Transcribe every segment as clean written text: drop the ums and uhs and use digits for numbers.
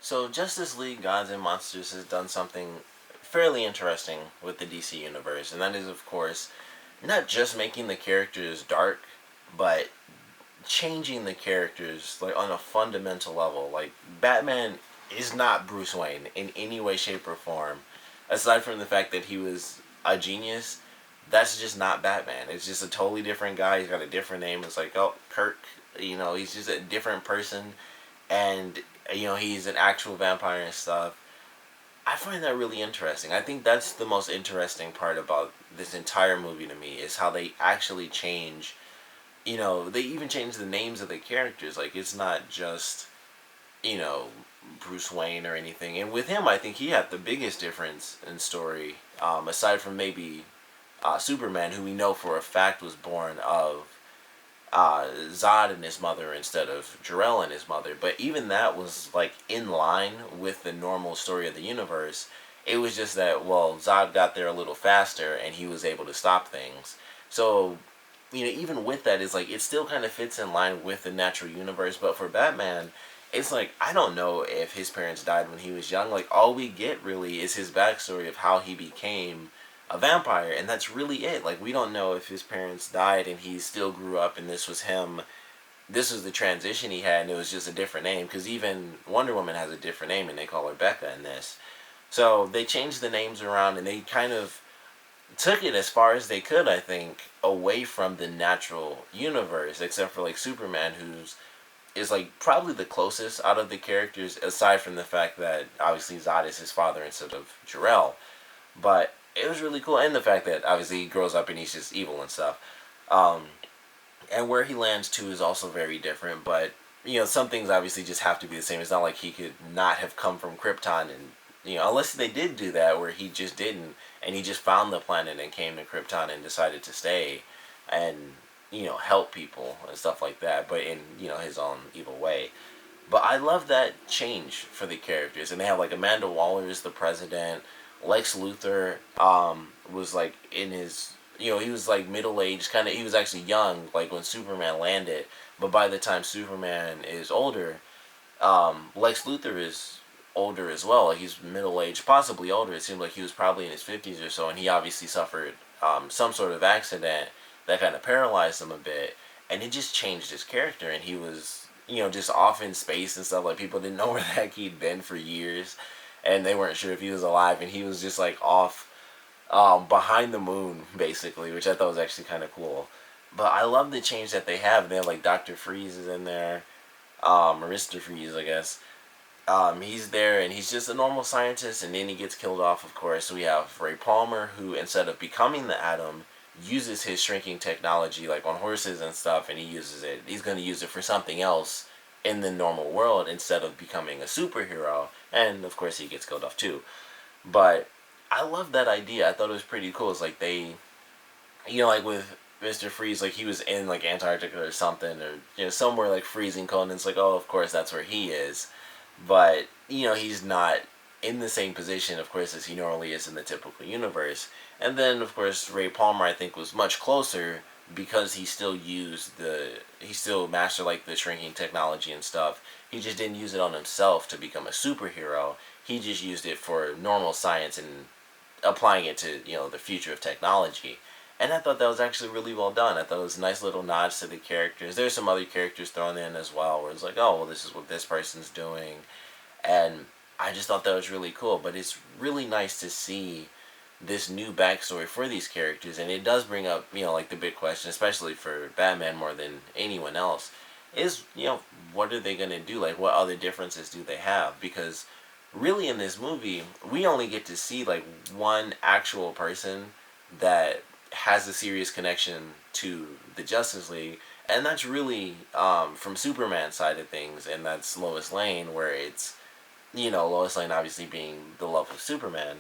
So Justice League Gods and Monsters has done something fairly interesting with the DC universe, and that is, of course, not just making the characters dark, but changing the characters like on a fundamental level. Like Batman is not Bruce Wayne in any way, shape, or form. Aside from the fact that he was a genius, that's just not Batman. It's just a totally different guy. He's got a different name. It's like, oh, Kirk. He's just a different person, and he's an actual vampire and stuff. I find that really interesting. I think that's the most interesting part about this entire movie to me is how they actually change. They even change the names of the characters. Like it's not just you know Bruce Wayne or anything. And with him, I think he had the biggest difference in story, aside from maybe Superman, who we know for a fact was born of Zod and his mother instead of Jor-El and his mother. But even that was like in line with the normal story of the universe. It was just that Zod got there a little faster and he was able to stop things. So even with that, it's like it still kind of fits in line with the natural universe. But for Batman, it's like I don't know if his parents died when he was young. Like all we get really is his backstory of how he became a vampire, and that's really it. Like we don't know if his parents died and he still grew up and this was him. This was the transition he had, and it was just a different name. Because even Wonder Woman has a different name, and they call her Becca in this. So they changed the names around, and they kind of took it as far as they could, I think, away from the natural universe, except for like Superman, who's is like probably the closest out of the characters, aside from the fact that obviously Zod is his father instead of Jor-El. But it was really cool, and the fact that obviously he grows up and he's just evil and stuff. Um, and where he lands too is also very different. But some things obviously just have to be the same. It's not like he could not have come from Krypton, and unless they did do that where he just didn't, and he just found the planet and came to Krypton and decided to stay, and help people and stuff like that, but in his own evil way. But I love that change for the characters, and they have like Amanda Waller is the president. Lex Luthor was like in his he was like middle aged, kind of. He was actually young like when Superman landed, but by the time Superman is older, Lex Luthor is older as well. Like he's middle aged, possibly older. It seemed like he was probably in his 50s or so, and he obviously suffered some sort of accident that kind of paralyzed him a bit, and it just changed his character. And he was just off in space and stuff. Like people didn't know where the heck he'd been for years, and they weren't sure if he was alive, and he was just like off behind the moon basically, which I thought was actually kind of cool. But I love the change that they have. They have like Dr. Freeze is in there, Mr. Freeze, I guess. He's there and he's just a normal scientist, and then he gets killed off, of course. So we have Ray Palmer, who instead of becoming the Atom, uses his shrinking technology like on horses and stuff, and he's going to use it for something else in the normal world instead of becoming a superhero. And of course he gets killed off too. But I love that idea. I thought it was pretty cool. It's like they, like with Mr. Freeze, like he was in like Antarctica or something, or somewhere like freezing cold, and it's like, oh, of course that's where he is. But he's not in the same position, of course, as he normally is in the typical universe. And then, of course, Ray Palmer, I think, was much closer because he still mastered like the shrinking technology and stuff. He just didn't use it on himself to become a superhero. He just used it for normal science and applying it to the future of technology. And I thought that was actually really well done. I thought it was nice little nods to the characters. There's some other characters thrown in as well, where it's like, oh, well, this is what this person's doing, and I just thought that was really cool. But it's really nice to see this new backstory for these characters, and it does bring up like the big question, especially for Batman more than anyone else, is what are they gonna do? Like, what other differences do they have? Because really in this movie, we only get to see like one actual person that has a serious connection to the Justice League, and that's really from Superman's side of things, and that's Lois Lane, where it's Lois Lane obviously being the love of Superman.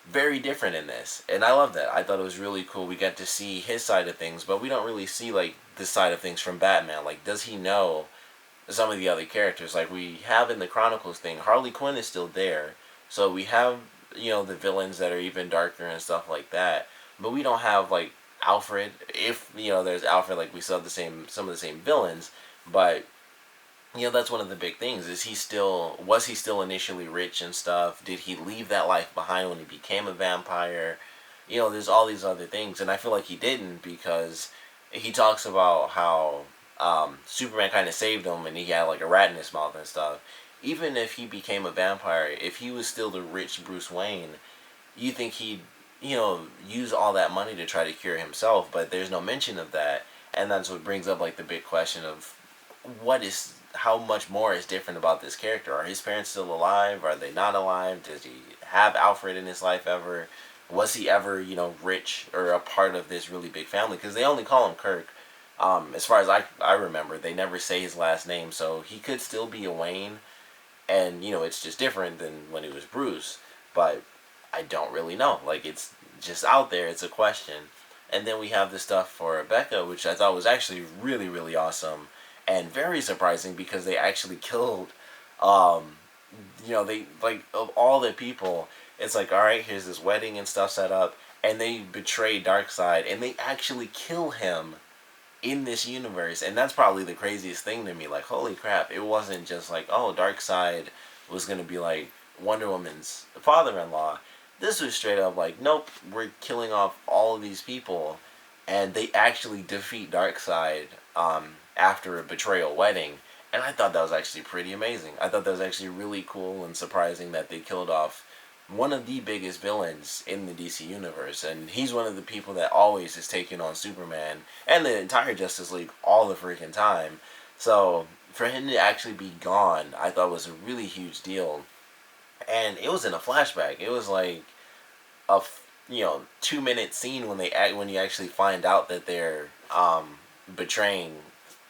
Very different in this, and I love that. I thought it was really cool. We got to see his side of things, but we don't really see like the side of things from Batman. Like, does he know some of the other characters? Like we have in the Chronicles thing, Harley Quinn is still there, so we have the villains that are even darker and stuff like that. But we don't have like Alfred. If there's Alfred, like we still have some of the same villains, but that's one of the big things. Was he still initially rich and stuff? Did he leave that life behind when he became a vampire? There's all these other things, and I feel like he didn't, because he talks about how Superman kind of saved him, and he had like a rat in his mouth and stuff. Even if he became a vampire, if he was still the rich Bruce Wayne, you think he'd use all that money to try to cure himself? But there's no mention of that, and that's what brings up like the big question of how much more is different about this character. Are his parents still alive? Are they not alive? Does he have Alfred in his life ever? Was he ever, rich or a part of this really big family? Because they only call him Kirk. As far as I remember, they never say his last name, so he could still be a Wayne, and it's just different than when he was Bruce. But I don't really know. Like, it's just out there. It's a question. And then we have the stuff for Becca, which I thought was actually really, really awesome and very surprising, because they actually killed, they, like, of all the people, it's like, all right, here's this wedding and stuff set up, and they betray Darkseid, and they actually kill him in this universe. And that's probably the craziest thing to me. Like, holy crap, it wasn't just like, oh, Darkseid was going to be like Wonder Woman's father-in-law. This was straight up like, nope, we're killing off all of these people, and they actually defeat Darkseid after a betrayal wedding. And I thought that was actually pretty amazing. I thought that was actually really cool and surprising that they killed off one of the biggest villains in the DC universe, and he's one of the people that always is taking on Superman and the entire Justice League all the freaking time. So for him to actually be gone, I thought was a really huge deal. And it was in a flashback. It was like a 2-minute scene when you actually find out that they're betraying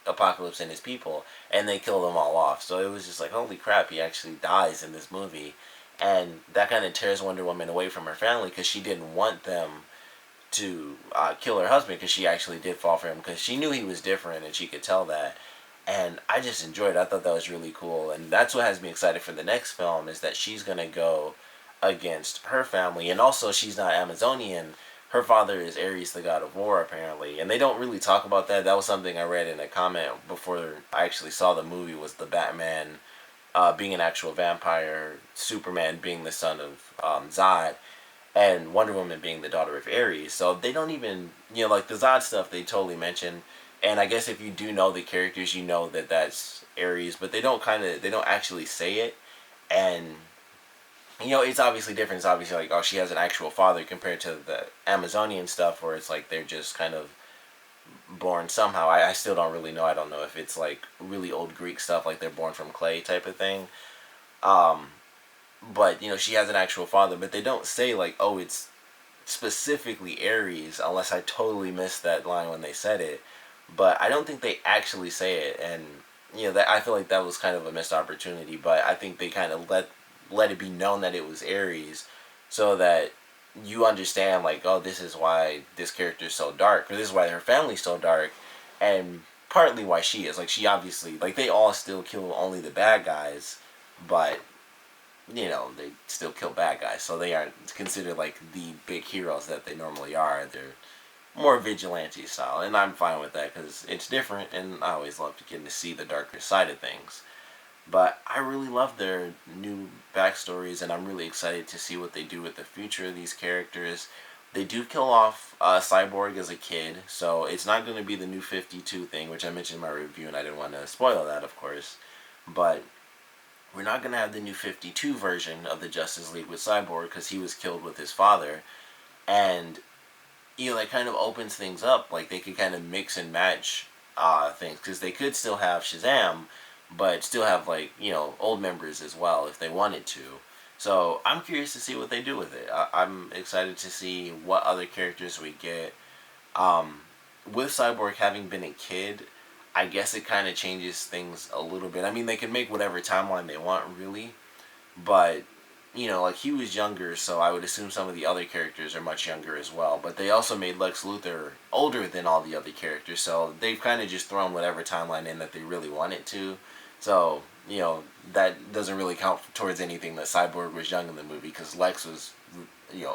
Apocalypse and his people, and they kill them all off. So it was just like, holy crap, he actually dies in this movie. And that kind of tears Wonder Woman away from her family, because she didn't want them to kill her husband, because she actually did fall for him, because she knew he was different and she could tell that. And I just enjoyed it. I thought that was really cool, and that's what has me excited for the next film, is that she's going to go against her family. And also, she's not Amazonian. Her father is Ares, the god of war, apparently, and they don't really talk about that. That was something I read in a comment before I actually saw the movie, was the Batman being an actual vampire, Superman being the son of Zod, and Wonder Woman being the daughter of Ares. So they don't even, like the Zod stuff they totally mention. And I guess if you do know the characters, you know that that's Ares, but they don't actually say it. And, it's obviously different. It's obviously like, oh, she has an actual father, compared to the Amazonian stuff where it's like they're just kind of born somehow. I still don't really know. I don't know if it's like really old Greek stuff, like they're born from clay type of thing. But, she has an actual father, but they don't say like, oh, it's specifically Ares, unless I totally missed that line when they said it. But I don't think they actually say it, and that, I feel like that was kind of a missed opportunity. But I think they kind of let it be known that it was Ares, so that you understand, like, oh, this is why this character is so dark, or this is why her family's so dark, and partly why she is. Like, she obviously, like, they all still kill only the bad guys, but they still kill bad guys, so they aren't considered like the big heroes that they normally are. They're more vigilante style, and I'm fine with that, because it's different, and I always love getting to see the darker side of things. But I really love their new backstories, and I'm really excited to see what they do with the future of these characters. They do kill off Cyborg as a kid, so it's not going to be the New 52 thing, which I mentioned in my review, and I didn't want to spoil that, of course. But we're not going to have the New 52 version of the Justice League with Cyborg, because he was killed with his father. And that kind of opens things up. Like, they could kind of mix and match things, because they could still have Shazam, but still have, like, old members as well if they wanted to. So I'm curious to see what they do with it. I'm excited to see what other characters we get. With Cyborg having been a kid, I guess it kind of changes things a little bit. I mean, they can make whatever timeline they want, really, but like, he was younger, so I would assume some of the other characters are much younger as well. But they also made Lex Luthor older than all the other characters, so they've kind of just thrown whatever timeline in that they really wanted to. So, that doesn't really count towards anything that Cyborg was young in the movie, because Lex was,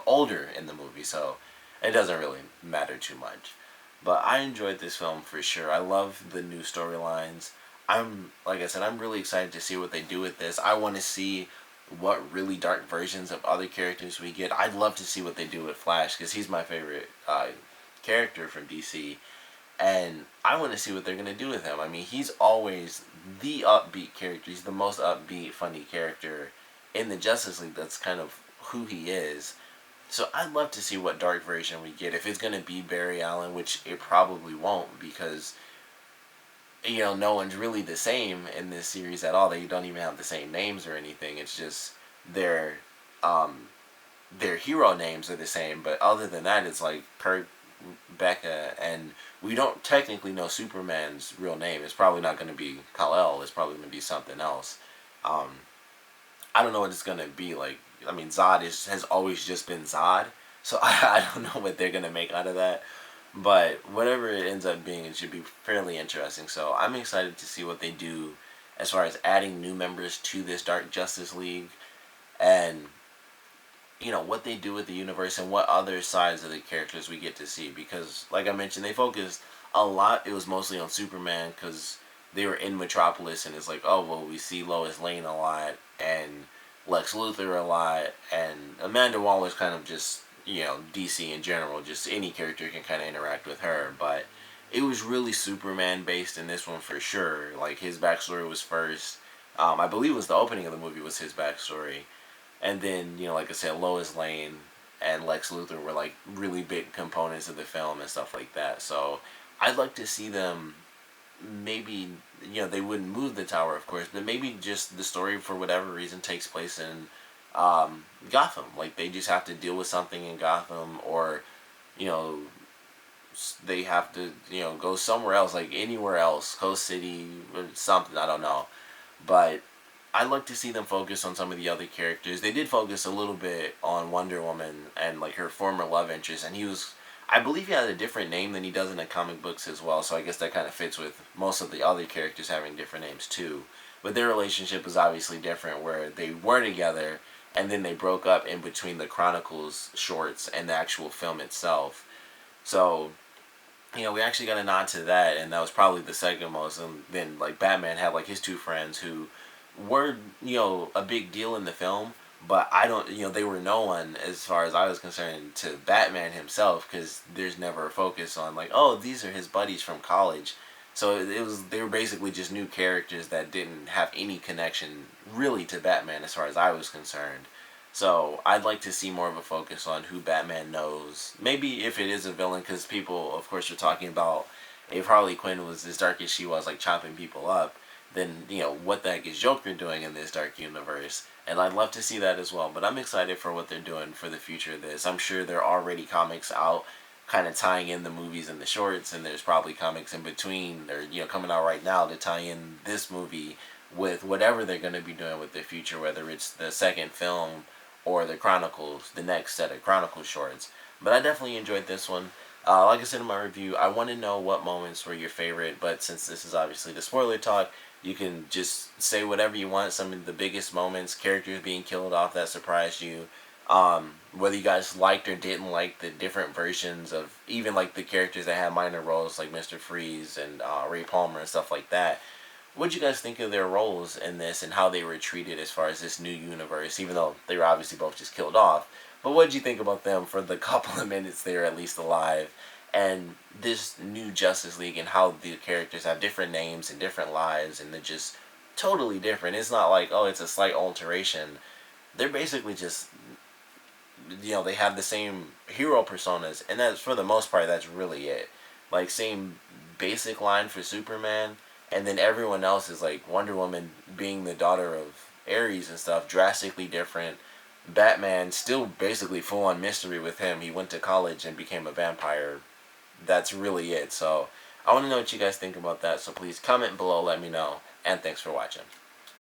older in the movie, so it doesn't really matter too much. But I enjoyed this film for sure. I love the new storylines. like I said, I'm really excited to see what they do with this. I want to see what really dark versions of other characters we get. I'd love to see what they do with Flash because he's my favorite character from DC, and I want to see what they're gonna do with him. I mean, he's always the upbeat character. He's the most upbeat, funny character in the Justice League. That's kind of who he is. So I'd love to see what dark version we get. If it's gonna be Barry Allen, which it probably won't, because no one's really the same in this series at all. They don't even have the same names or anything. It's just their um, their hero names are the same, but other than that, it's like Kurt, Becca, and we don't technically know Superman's real name. It's probably not going to be Kal-El. It's probably going to be something else. Um, I don't know what it's going to be like. I mean, Zod has always just been Zod, so I don't know what they're going to make out of that. But whatever it ends up being, it should be fairly interesting. So I'm excited to see what they do as far as adding new members to this Dark Justice League, and what they do with the universe and what other sides of the characters we get to see. Because like I mentioned, they focused a lot. It was mostly on Superman because they were in Metropolis, and it's like, oh well, we see Lois Lane a lot and Lex Luthor a lot, and Amanda Waller's kind of just DC in general. Just any character can kind of interact with her, but it was really Superman based in this one for sure. Like his backstory was first. I believe it was the opening of the movie was his backstory. And then, like I said, Lois Lane and Lex Luthor were like really big components of the film and stuff like that. So I'd like to see them maybe, they wouldn't move the tower, of course, but maybe just the story for whatever reason takes place in Gotham. Like they just have to deal with something in Gotham, or, you know, they have to, go somewhere else, like anywhere else, Coast City or something, I don't know. But I'd like to see them focus on some of the other characters. They did focus a little bit on Wonder Woman and like her former love interest, and I believe he had a different name than he does in the comic books as well. So I guess that kind of fits with most of the other characters having different names too. But their relationship was obviously different, where they were together and then they broke up in between the Chronicles shorts and the actual film itself. So we actually got a nod to that, and that was probably the second most. And then like Batman had like his two friends who were a big deal in the film, but I don't they were no one as far as I was concerned to Batman himself, because there's never a focus on like, oh, these are his buddies from college. So they were basically just new characters that didn't have any connection really to Batman as far as I was concerned. So I'd like to see more of a focus on who Batman knows. Maybe if it is a villain, because people, of course, are talking about if Harley Quinn was as dark as she was, like chopping people up, then what the heck is Joker doing in this dark universe? And I'd love to see that as well. But I'm excited for what they're doing for the future of this. I'm sure there are already comics out kind of tying in the movies and the shorts, and there's probably comics in between or coming out right now to tie in this movie with whatever they're going to be doing with the future, whether it's the second film or the Chronicles, the next set of Chronicles shorts. But I definitely enjoyed this one. Like I said in my review, I want to know what moments were your favorite, but since this is obviously the spoiler talk, you can just say whatever you want. Some of the biggest moments, characters being killed off that surprised you, whether you guys liked or didn't like the different versions of even like the characters that had minor roles like Mr. Freeze and Ray Palmer and stuff like that. What did you guys think of their roles in this and how they were treated as far as this new universe, even though they were obviously both just killed off? But what did you think about them for the couple of minutes they were at least alive? And this new Justice League and how the characters have different names and different lives, and they're just totally different. It's not like, oh, it's a slight alteration. They're basically just, they have the same hero personas, and that's, for the most part, that's really it. Like, same basic line for Superman, and then everyone else is like Wonder Woman being the daughter of Ares and stuff, drastically different. Batman, still basically full on mystery with him. He went to college and became a vampire. That's really it. So I want to know what you guys think about that. So please comment below, let me know. And thanks for watching.